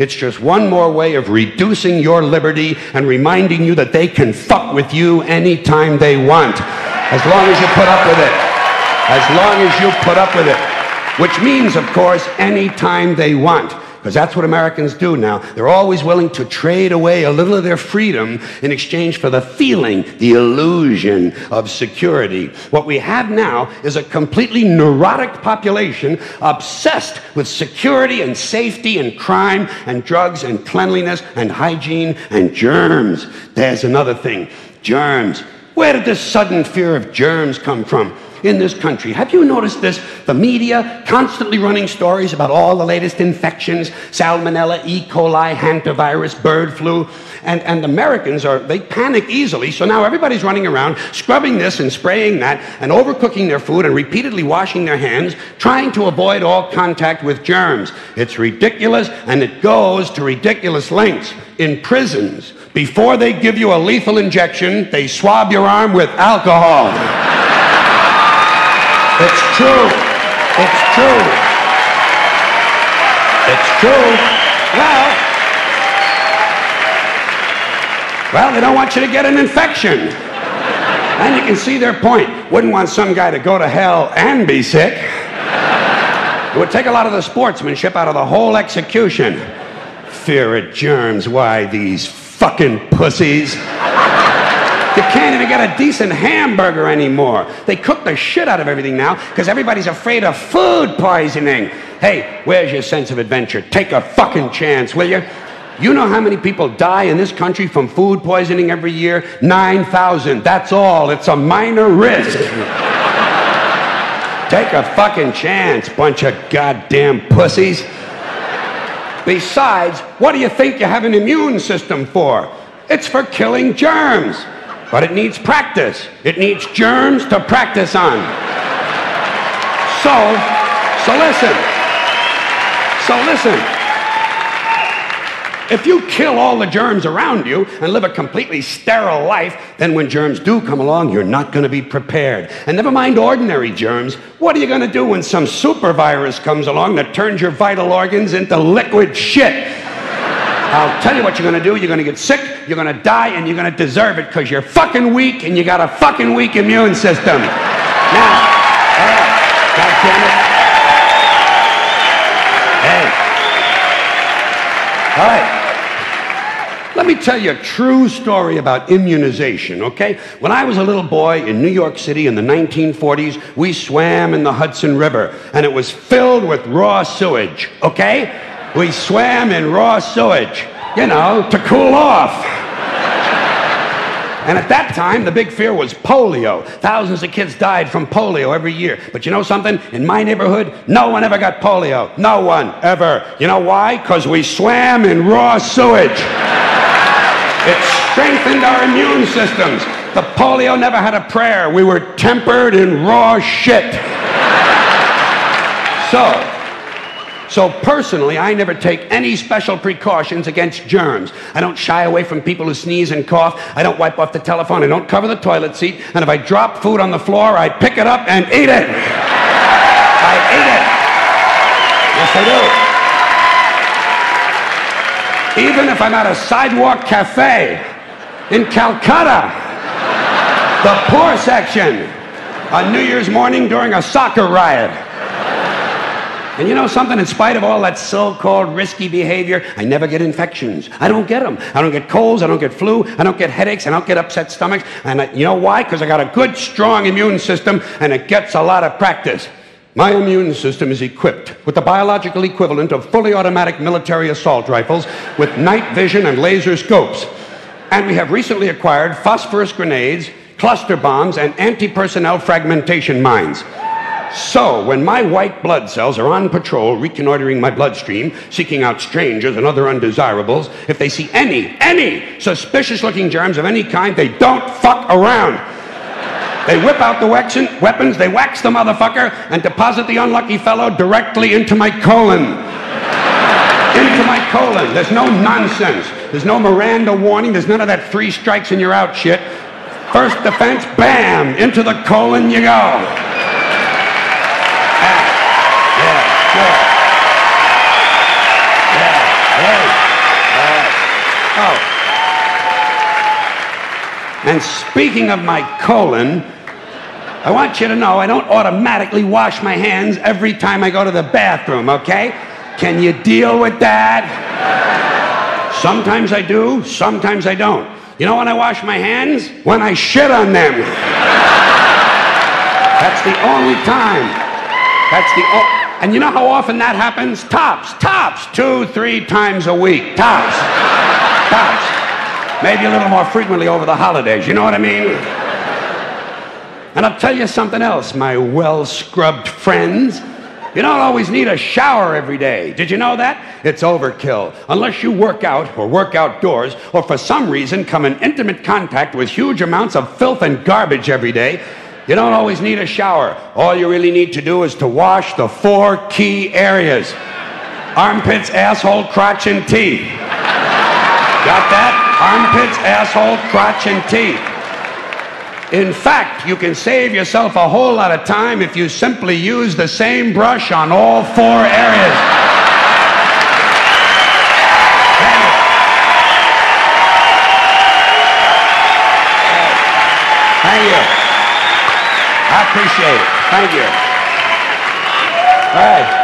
It's just one more way of reducing your liberty and reminding you that they can fuck with you anytime they want. As long as you put up with it. As long as you put up with it. Which means, of course, anytime they want. Because that's what Americans do now. They're always willing to trade away a little of their freedom in exchange for the feeling, the illusion of security. What we have now is a completely neurotic population obsessed with security and safety and crime and drugs and cleanliness and hygiene and germs. There's another thing. Germs. Where did this sudden fear of germs come from? In this country. Have you noticed this? The media constantly running stories about all the latest infections, salmonella, E. coli, hantavirus, bird flu, and Americans they panic easily, so now everybody's running around scrubbing this and spraying that and overcooking their food and repeatedly washing their hands, trying to avoid all contact with germs. It's ridiculous, and it goes to ridiculous lengths. In prisons, before they give you a lethal injection, they swab your arm with alcohol. It's true. It's true. It's true. Well, they don't want you to get an infection. And you can see their point. Wouldn't want some guy to go to hell and be sick. It would take a lot of the sportsmanship out of the whole execution. Fear of germs. Why, these fucking pussies. You can't even get a decent hamburger anymore. They cook the shit out of everything now because everybody's afraid of food poisoning. Hey, where's your sense of adventure? Take a fucking chance, will you? You know how many people die in this country from food poisoning every year? 9,000. That's all. It's a minor risk. Take a fucking chance, bunch of goddamn pussies. Besides, what do you think you have an immune system for? It's for killing germs. But it needs practice. It needs germs to practice on. So listen. If you kill all the germs around you and live a completely sterile life, then when germs do come along, you're not going to be prepared. And never mind ordinary germs, what are you going to do when some super virus comes along that turns your vital organs into liquid shit? I'll tell you what you're going to do. You're going to get sick, you're going to die, and you're going to deserve it because you're fucking weak and you got a fucking weak immune system. Now, God damn it. Hey. All right. Let me tell you a true story about immunization, okay? When I was a little boy in New York City in the 1940s, we swam in the Hudson River, and it was filled with raw sewage, okay? We swam in raw sewage, you know, to cool off. And at that time, the big fear was polio. Thousands of kids died from polio every year. But you know something? In my neighborhood, no one ever got polio. No one, ever. You know why? Because we swam in raw sewage. It strengthened our immune systems. The polio never had a prayer. We were tempered in raw shit. So personally, I never take any special precautions against germs. I don't shy away from people who sneeze and cough. I don't wipe off the telephone. I don't cover the toilet seat. And if I drop food on the floor, I pick it up and eat it. I eat it. Yes, I do. Even if I'm at a sidewalk cafe in Calcutta, the poor section, on New Year's morning during a soccer riot. And you know something? In spite of all that so-called risky behavior, I never get infections. I don't get them. I don't get colds. I don't get flu. I don't get headaches. I don't get upset stomachs. And you know why? Because I got a good, strong immune system, and it gets a lot of practice. My immune system is equipped with the biological equivalent of fully automatic military assault rifles with night vision and laser scopes. And we have recently acquired phosphorus grenades, cluster bombs, and anti-personnel fragmentation mines. So, when my white blood cells are on patrol, reconnoitering my bloodstream, seeking out strangers and other undesirables, if they see any suspicious-looking germs of any kind, they don't fuck around. They whip out the weapons, they wax the motherfucker, and deposit the unlucky fellow directly into my colon. Into my colon. There's no nonsense. There's no Miranda warning. There's none of that 3 strikes and you're out shit. First defense, bam, into the colon you go. Yeah, sure. Yeah, hey. Oh. And speaking of my colon, I want you to know I don't automatically wash my hands every time I go to the bathroom, okay? Can you deal with that? Sometimes I do, sometimes I don't. You know when I wash my hands? When I shit on them. That's the only time. And you know how often that happens? Tops. 2, 3 times a week. Tops. Maybe a little more frequently over the holidays, you know what I mean? And I'll tell you something else, my well-scrubbed friends. You don't always need a shower every day. Did you know that? It's overkill. Unless you work out or work outdoors or for some reason come in intimate contact with huge amounts of filth and garbage every day, you don't always need a shower. All you really need to do is to wash the 4 key areas. Armpits, asshole, crotch, and teeth. Got that? Armpits, asshole, crotch, and teeth. In fact, you can save yourself a whole lot of time if you simply use the same brush on all 4 areas. Thank you. I appreciate it. Thank you. All right.